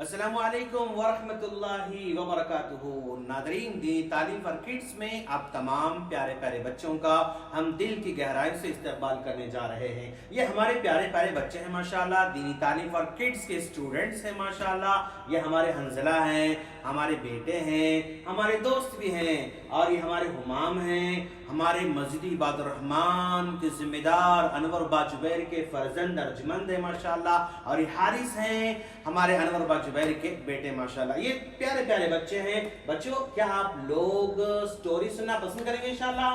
अस्सलामु अलैकुम वरहमत llahi वबरकातुहू। Nadreen, दीनी तालीम फॉर किड्स में आप तमाम प्यारे प्यारे बच्चों का हम दिल की गहराई से इस्तकबाल करने जा रहे हैं। ये हमारे प्यारे प्यारे बच्चे हैं माशाल्लाह, दीनी तालीम फॉर किड्स के स्टूडेंट्स हैं माशाल्लाह। ये हमारे हंजला हैं, हमारे बेटे हैं, हमारे दोस्त भी हैं, और ये हमारे हुमाम हैं, हमारे मस्जिद इबादुर रहमान के जिम्मेदार अनवर बाजुबैर के फर्जंद अर्जमंद है माशाल्लाह। और ये हारिस हैं, हमारे अनवर बाजुबैर के बेटे माशाल्लाह। ये प्यारे प्यारे बच्चे हैं। बच्चों, क्या आप लोग स्टोरी सुनना पसंद करेंगे इंशाल्लाह?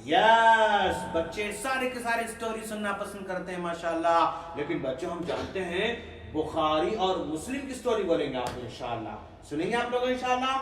यस, बच्चे सारे के सारे स्टोरी सुनना पसंद करते हैं माशाल्लाह। लेकिन बच्चों, हम जानते हैं बुखारी और मुस्लिम की स्टोरी बोलेंगे आप इंशाल्लाह। सुनेंगे आप लोग इंशाल्लाह?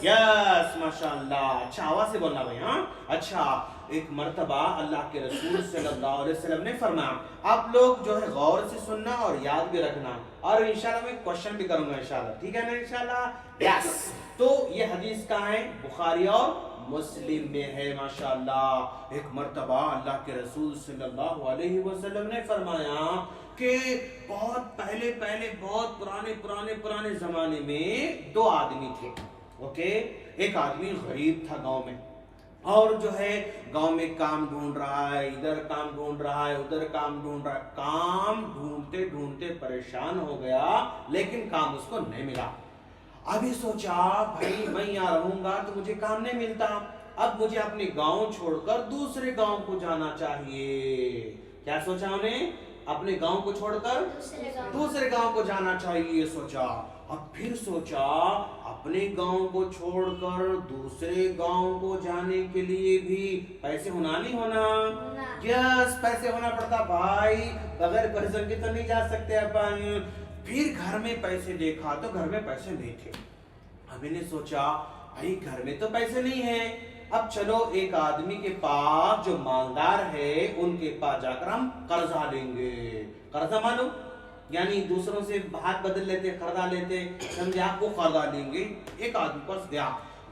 यस माशाल्लाह। अच्छा, आवाज से बोलना भाई। हाँ, अच्छा। एक मर्तबा अल्लाह के रसूल सल्लल्लाहु अलैहि वसल्लम ने फरमाया, आप लोग जो है गौर से सुनना और याद भी रखना, और इंशाल्लाह मैं क्वेश्चन भी करूंगा इंशाल्लाह। ठीक है ना इंशाल्लाह? यस। तो ये हदीस कहाँ है? बुखारी और मुस्लिम में है माशाल्लाह। एक मर्तबा अल्लाह के रसूल सल्लल्लाहु अलैहि वसल्लम ने फरमाया कि बहुत पहले बहुत पुराने जमाने में दो आदमी थे। ओके, एक आदमी गरीब था गांव में, और जो है गांव में काम ढूंढ रहा है, इधर काम ढूंढ रहा है, उधर काम ढूंढ रहा है। काम ढूंढते ढूंढते परेशान हो गया, लेकिन काम उसको नहीं मिला। अभी सोचा, भाई मैं यहाँ रहूंगा तो मुझे काम नहीं मिलता, अब मुझे अपने गांव छोड़कर दूसरे गांव को जाना चाहिए। क्या सोचा उन्हें? अपने गांव को छोड़कर दूसरे गांव को जाना चाहिए सोचा। अब फिर सोचा, अपने गांव को छोड़कर दूसरे गांव को जाने के लिए भी पैसे होना नहीं होना? यस, पैसे होना पड़ता भाई, बगैर पैसे के तो नहीं जा सकते अपन। फिर घर में पैसे देखा तो घर में पैसे नहीं थे। अब इन्हें सोचा, भाई घर में तो पैसे नहीं है, अब चलो एक आदमी के पास जो मालदार है उनके पास जाकर हम कर्जा लेंगे। कर्जा मालूम, यानी दूसरों से हाथ बदल लेते, कर्जा लेते, समझे? आपको कर्जा लेंगे। एक आदमी पास गया,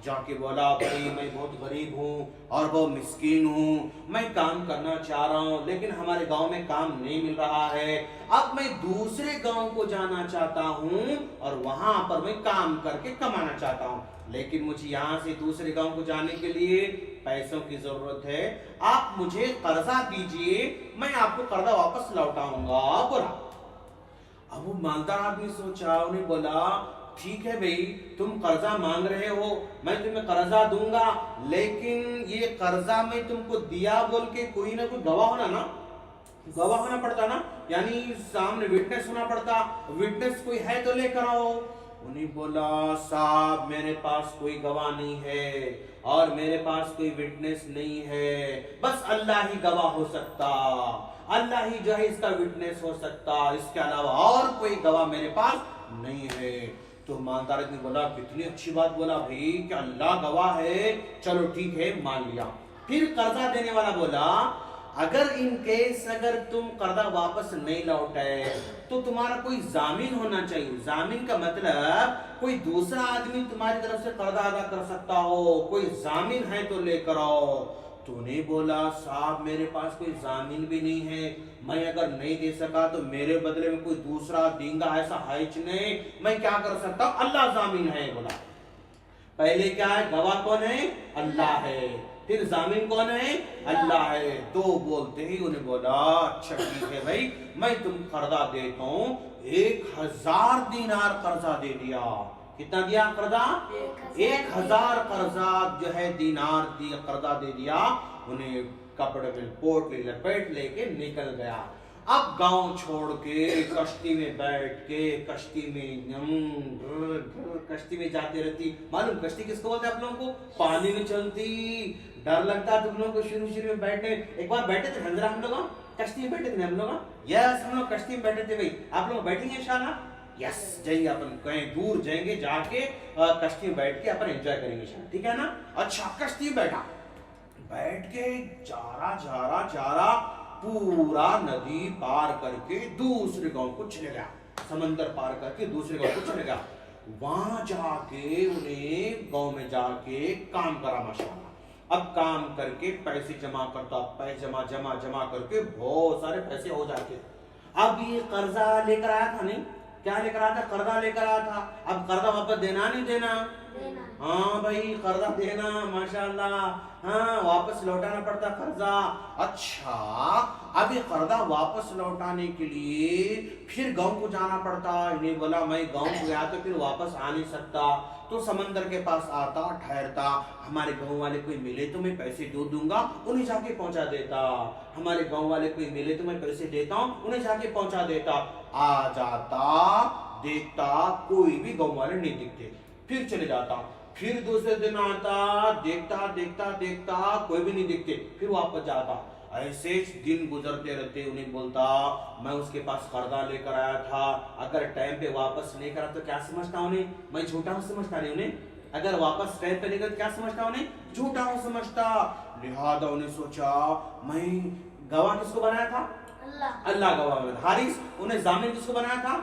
जाके बोला, भाई मैं बहुत गरीब हूँ और बहुत मिस्कीन हूँ, मैं काम करना चाह रहा हूँ, लेकिन हमारे गांव में काम नहीं मिल रहा है। अब मैं दूसरे गांव को जाना चाहता हूँ और वहां पर मैं काम करके कमाना चाहता हूँ, लेकिन मुझे यहाँ से दूसरे गांव को जाने के लिए पैसों की जरूरत है। आप मुझे कर्जा दीजिए, मैं आपको कर्जा वापस लौटाऊंगा। बोला। अब वो मालदार आदमी सोचा, उन्हें बोला, ठीक है भाई, तुम कर्जा मांग रहे हो, मैं तुम्हें कर्जा दूंगा, लेकिन ये कर्जा मैं तुमको दिया बोल के कोई ना कोई गवाह होना ना, गवाह होना पड़ता ना, यानी सामने विटनेस होना पड़ता। विटनेस कोई है तो लेकर आओ। उन्हें बोला, साहब मेरे पास कोई गवाह नहीं है और मेरे पास कोई विटनेस नहीं है, बस अल्लाह ही गवाह हो सकता, अल्लाह ही जो है इसका विटनेस हो सकता, इसके अलावा और कोई गवाह मेरे पास नहीं है। तो ईमानदार ने बोला, कितनी अच्छी बात बोला भाई कि अल्लाह गवाह है, चलो ठीक है, मान लिया। फिर कर्जा देने वाला बोला, अगर इन केस अगर तुम कर्जा वापस नहीं लौटाए तो तुम्हारा कोई जामीन होना चाहिए। जामीन का मतलब कोई दूसरा आदमी तुम्हारी तरफ से कर्जा अदा कर सकता हो, कोई जामीन है तो लेकर आओ। तूने बोला, साहब मेरे पास कोई जामीन भी नहीं है, मैं अगर नहीं दे सका तो मेरे बदले में कोई दूसरा देगा, ऐसा है नहीं, मैं क्या कर सकता हूं, अल्लाह जामीन है। बोला, पहले क्या है? गवाह कौन है? अल्लाह है। फिर जामीन कौन है? अल्लाह है। तो बोलते ही उन्हें बोला, अच्छा ठीक है भाई, मैं तुम कर्जा देता हूं। 1000 दीनार कर्जा दे दिया। कितना दिया कर्जा? 1000 कर्जा जो है दीनार दिया, कर्जा दे दिया। उन्हें कपड़े में पोट ले लपेट लेके निकल गया। अब गांव छोड़ के कश्ती में बैठ के कश्ती में जाते रहती। मालूम कश्ती किसको बोलते हैं आप लोगों को? पानी में चलती। डर लगता है तुम लोगों को शुरू में बैठने। एक बार बैठे थे हंजरा, हम लोग कश्ती में बैठे थे हम लोग। यस, हम लोग कश्ती में बैठे थे भाई। आप लोग बैठेंगे इंशाल्लाह? यस, जाएंगे अपन, कहीं दूर जाएंगे, जाके कश्ती में बैठ के अपन एंजॉय करेंगे, ठीक है ना? अच्छा, कश्ती में बैठा, बैठ के जा रहा पूरा नदी पार करके दूसरे गांव को चले गया, समंदर पार करके दूसरे गांव को चले गया। वहां जाके उन्हें गांव में जाके काम करा माशाल्लाह। अब काम करके पैसे जमा करता, पैसे जमा करके बहुत सारे पैसे हो जाते। अब ये कर्जा लेकर आया था नहीं, क्या लेकर आया था? कर्जा लेकर आया था। अब कर्जा वापस देना नहीं देना? हाँ भाई, कर्जा देना, माशाल्लाह। हाँ, वापस लौटाना पड़ता कर्जा। अच्छा, अब ये कर्जा वापस लौटाने के लिए फिर गांव को जाना पड़ता। इन्हें बोला मैं गांव को गया तो फिर वापस आ नहीं सकता, तो समंदर के पास आता, ठहरता। हमारे गांव वाले कोई मिले तो मैं पैसे दे दूंगा, उन्हें जाके पहुंचा देता। हमारे गांव वाले कोई मिले तो मैं पैसे देता हूँ, उन्हें जाके पहुंचा देता। आ जाता, देखता कोई भी गांव वाले नहीं दिखते, फिर चले जाता। फिर दूसरे दिन आता, देखता देखता देखता कोई भी नहीं दिखते, फिर वापस जाता। ऐसे दिन गुजरते रहते। उन्हें बोलता मैं उसके पास कर्जा लेकर आया था, अगर टाइम पे वापस नहीं करा तो क्या समझता उन्हें? मैं झूठा हूं समझता नहीं उन्हें? अगर वापस टाइम पे नहीं करा क्या समझता उन्हें? झूठा हूं समझता। लिहाजा उन्हें सोचा मैं गवाह किसको बनाया था? अल्लाह गवाह बनाया। हारिस उन्हें जामिन किसको बनाया था?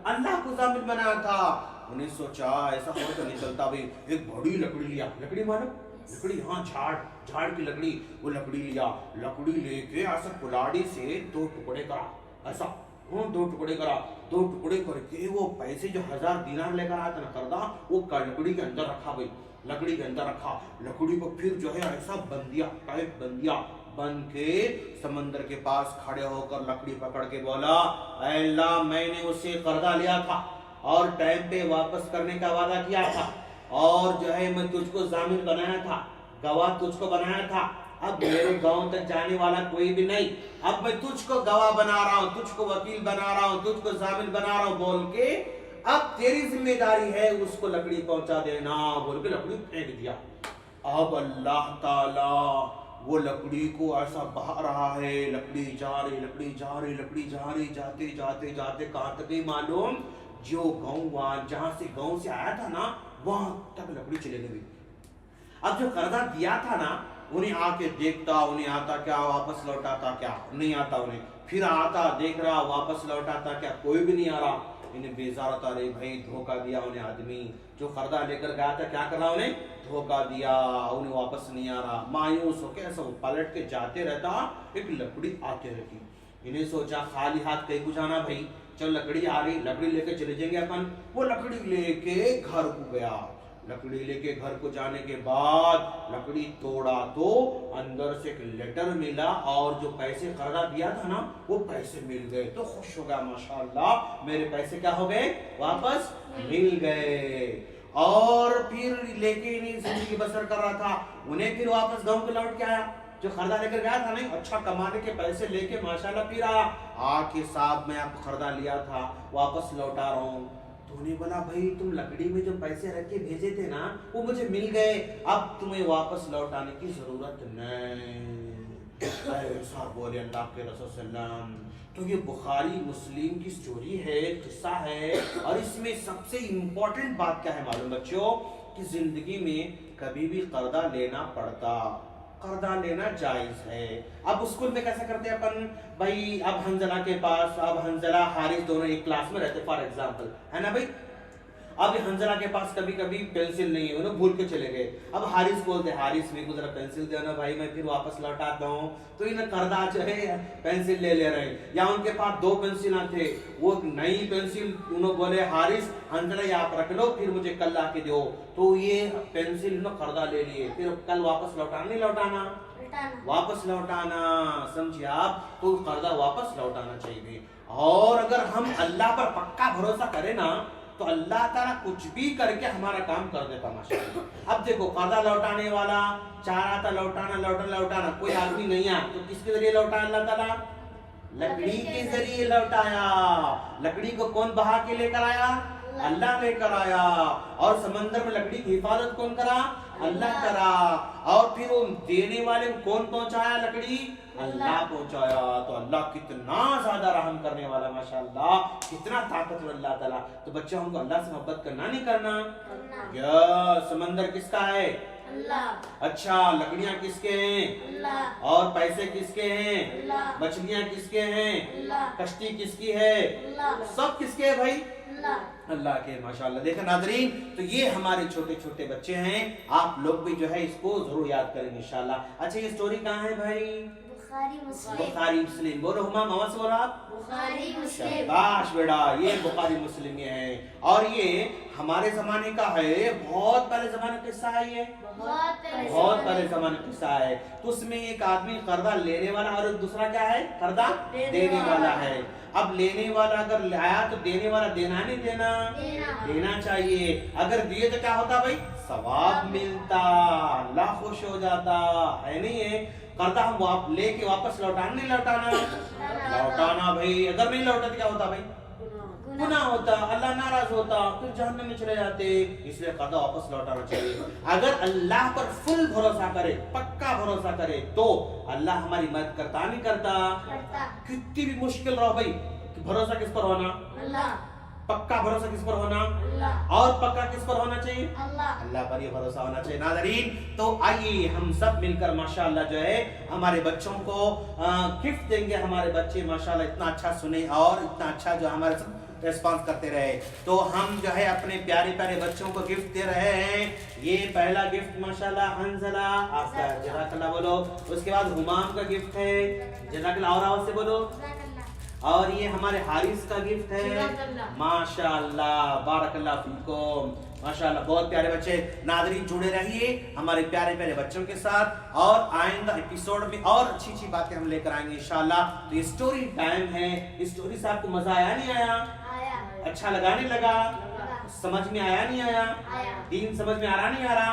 अल्लाह को जामिन बनाया था। उन्हें सोचा ऐसा हो तो नहीं चलता भाई, एक बड़ी लकड़ी लिया। लकड़ी मानो लकड़ी, हाँ, झाड़ की लकड़ी। वो लकड़ी लिया, लकड़ी लेके ऐसा कुल्हाड़ी से 2 टुकड़े करा, ऐसा 2 टुकड़े करा। 2 टुकड़े करके वो पैसे जो 1000 दीनार लेकर आया था ना कर्जा, वो लकड़ी के अंदर रखा भाई, लकड़ी के अंदर रखा। लकड़ी को फिर जो है ऐसा बंद दिया, टाइट बंद दिया। बन के समंदर के पास खड़े होकर लकड़ी पकड़ के बोला अल्लाह, मैंने उससे कर्जा लिया था और टाइम पे वापस करने का वादा किया था, और जो है मैं तुझको जामिन बनाया था, गवाह तुझको बनाया था। अब मेरे गांव तक जाने वाला कोई भी नहीं, अब मैं तुझको गवाह बना रहा हूँ, तुझको वकील बना रहा हूँ, तुझको जामिन बना रहा हूँ बोल के अब तेरी जिम्मेदारी है उसको लकड़ी पहुंचा देना बोल के लकड़ी फेंक दिया। अब अल्लाह ताला वो लकड़ी को ऐसा बहा रहा है, लकड़ी जा रही, लकड़ी जा रही, लकड़ी जा रही, जाते जाते जाते कहां तक गई मालूम? जो गांव जहां से गांव से आया था ना, वहां तक लकड़ी चले गई। अब जो कर्जा दिया था ना, उन्हें आके देखता, उन्हें आता क्या, वापस लौटाता क्या, नहीं आता उन्हें। फिर आता, देख रहा, वापस लौटाता क्या, कोई भी नहीं आ रहा। इन्हें बेजार होता, रे भाई धोखा दिया उन्हें आदमी जो कर्जा लेकर गया था, क्या कर रहा उन्हें? धोखा दिया, उन्हें वापस नहीं आ रहा। मायूस होकर ऐसा पलट के जाते रहता, एक लकड़ी आते रहती। इन्हें सोचा खाली हाथ कहीं को जाना भाई, चल लकड़ी आ रही, लकड़ी लेके चले जाएंगे अपन। वो लकड़ी लेके घर को गया। लकड़ी लेके घर को जाने के बाद लकड़ी तोड़ा तो अंदर से एक लेटर मिला, और जो पैसे कर्जा दिया था ना, वो पैसे मिल गए। तो खुश हो गया, माशाअल्लाह मेरे पैसे क्या हो गए? वापस मिल गए। और फिर लेके नहीं जिंदगी बसर कर रहा था। उन्हें फिर वापस गांव को लौट के आया, जो कर्जा लेकर गया था नहीं, अच्छा कमाने के पैसे लेके माशाल्लाह फिर आया। आके साहब मैं आपको कर्जा लिया था, वापस लौटा रहा हूँ। तो उन्हें बोला भाई तुम लकड़ी में जो पैसे रख के भेजे थे ना, वो मुझे मिल गए, अब तुम्हें वापस लौटाने की जरूरत नहीं। ऐसा बोले अल्लाह के रसूल सल्लल्लाहु। तो ये बुखारी मुस्लिम की स्टोरी है, किस्सा है। और इसमें सबसे इम्पोर्टेंट बात क्या है मालूम बच्चों? कि जिंदगी में कभी भी कर्जा लेना पड़ता, कर्जा लेना जायज है। अब स्कूल में कैसे करते हैं अपन भाई? अब हंजला के पास, अब हंजला हारिस दोनों एक क्लास में रहते फॉर एग्जांपल, है ना भाई? अब हंजला के पास कभी कभी पेंसिल नहीं है, उन्हें भूल के चले गए। अब हारिस बोलते हारिस मेरे को जरा पेंसिल देना भाई, मैं फिर वापस लौटाता हूँ। तो इन्हें कर्जा जो है पेंसिल ले ले रहे हैं। या उनके पास 2 पेंसिल थे, वो नई पेंसिल उन्होंने बोले हारिस हंजला ये आप रख लो, फिर मुझे कल लाके दो। तो ये पेंसिल कर्जा ले लिए, फिर कल वापस लौटाना नहीं लौटाना? वापस लौटाना, समझिए आप? तो कर्जा वापस लौटाना चाहिए। और अगर हम अल्लाह पर पक्का भरोसा करें ना, तो अल्लाह ताला कुछ भी करके हमारा काम कर देता माशाअल्लाह। अब देखो कर्जा लौटाने वाला चाह रहा था लौटाना, कोई आदमी नहीं आया, तो किसके जरिए लौटाया अल्लाह ताला? लकड़ी के जरिए लौटाया। लकड़ी को कौन बहा के लेकर आया? अल्लाह लेकर आया। और समंदर में लकड़ी की हिफाजत कौन करा? अल्लाह करा। और फिर वो देने वाले को कौन पहुंचाया? लकड़ी अल्लाह पहुंचाया। तो अल्लाह कितना ज्यादा रहम करने वाला, माशाअल्लाह कितना ताकतवर अल्लाह ताला। तो बच्चों हमको अल्लाह से मोहब्बत करना नहीं करना? या समंदर किसका है? अल्लाह। अच्छा लकड़ियां किसके हैं? अल्लाह। और पैसे किसके हैं? अल्लाह। मछलियां किसके हैं? अल्लाह। कश्ती किसकी है? अल्लाह। सब किसके है भाई? अल्लाह के। माशाअल्लाह। देखा नाज़रीन, तो ये हमारे छोटे छोटे बच्चे हैं, आप लोग भी जो है इसको जरूर याद करेंगे इंशाल्लाह। अच्छा ये स्टोरी कहाँ है भाई? बुखारी मुस्लिम। बोलो हुमा मामा से बोलो आप। बुखारी मुस्लिम। शाबाश बेटा, ये बुखारी मुस्लिम ये है। और ये हमारे जमाने का है, बहुत पहले जमाने का किस्सा है ये, बहुत पहले जमाने का किस्सा है। तो उसमें एक आदमी कर्जा लेने वाला और दूसरा क्या है, कर्जा देने वाला है। अब लेने वाला अगर आया तो देने वाला देना नहीं देना, देना चाहिए। अगर दिए तो क्या होता भाई, सवाब मिलता, अल्लाह खुश हो जाता है। नहीं है कर्जा हम लेके वापस लौटाना नहीं लौटाना, लौटाना भाई। अगर नहीं लौटा तो क्या होता भाई, गुनाह होता, अल्लाह नाराज होता, फिर जहन्नम में चले जाते। इसलिए कर्जा वापस लौटाना चाहिए। अगर अल्लाह पर फुल भरोसा करे, पक्का भरोसा करे, तो अल्लाह हमारी मदद करता नहीं करता। कितनी भी मुश्किल रहो भाई, भरोसा किस पर होना, पक्का भरोसा किस पर होना, और पक्का किस पर होना चाहिए, अल्लाह पर ही भरोसा होना चाहिए। नाज़रीन, तो आइए हम सब मिलकर माशाअल्लाह जो है हमारे बच्चों को गिफ्ट देंगे। हमारे बच्चे माशाअल्लाह इतना अच्छा सुने और इतना अच्छा जो हमारे रेस्पॉन्स करते रहे। तो हम जो है अपने प्यारे प्यारे बच्चों को गिफ्ट दे रहे हैं। ये पहला गिफ्ट माशाल्लाह हंजला आपका, जज़ाकल्लाह बोलो। उसके बाद हुमाम का गिफ्ट है, जज़ाकल्लाह, और आवाज से बोलो। और ये हमारे हारिस का गिफ्ट है, माशाअल्लाह, बारकल्लाह फीकुम, माशाअल्लाह, बहुत प्यारे बच्चे। नाज़रीन जुड़े रहिए हमारे प्यारे प्यारे बच्चों के साथ, और आइंदा एपिसोड में और अच्छी अच्छी बातें हम लेकर आएंगे इंशाअल्लाह। तो ये स्टोरी टाइम है। इस स्टोरी से आपको मजा आया नहीं आया, अच्छा लगा नहीं लगा, समझ में आया नहीं आया, दीन समझ में आ रहा नहीं आ रहा,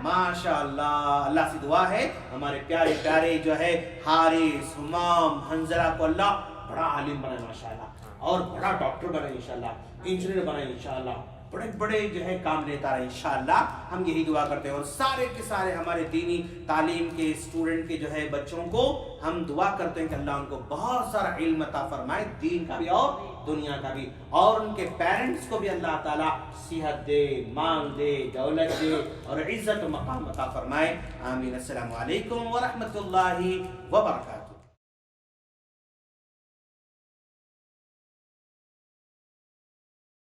माशाअल्लाह। अल्लाह से दुआ है हमारे प्यारे प्यारे जो है हारिस, हुमाम, हंजला को अल्लाह बड़ा आलिम बनाए माशाअल्लाह, और बड़ा डॉक्टर बनाए इंशाअल्लाह, इंजीनियर बनाए इंशाअल्लाह, बड़े बड़े जो है काम लेता रहे इंशाअल्लाह। हम यही दुआ करते हैं। और सारे के सारे हमारे दीनी तालीम के स्टूडेंट के जो है बच्चों को हम दुआ करते हैं कि अल्लाह उनको बहुत सारा इल्म अता फरमाए, दीन का भी और दुनिया का भी। और उनके पेरेंट्स को भी अल्लाह ताला सेहत दे, माल दे, दौलत दे और इज्जत मकाम अता फरमाए। आमीन। अस्सलामु अलैकुम व रहमतुल्लाहि व बरकातहू।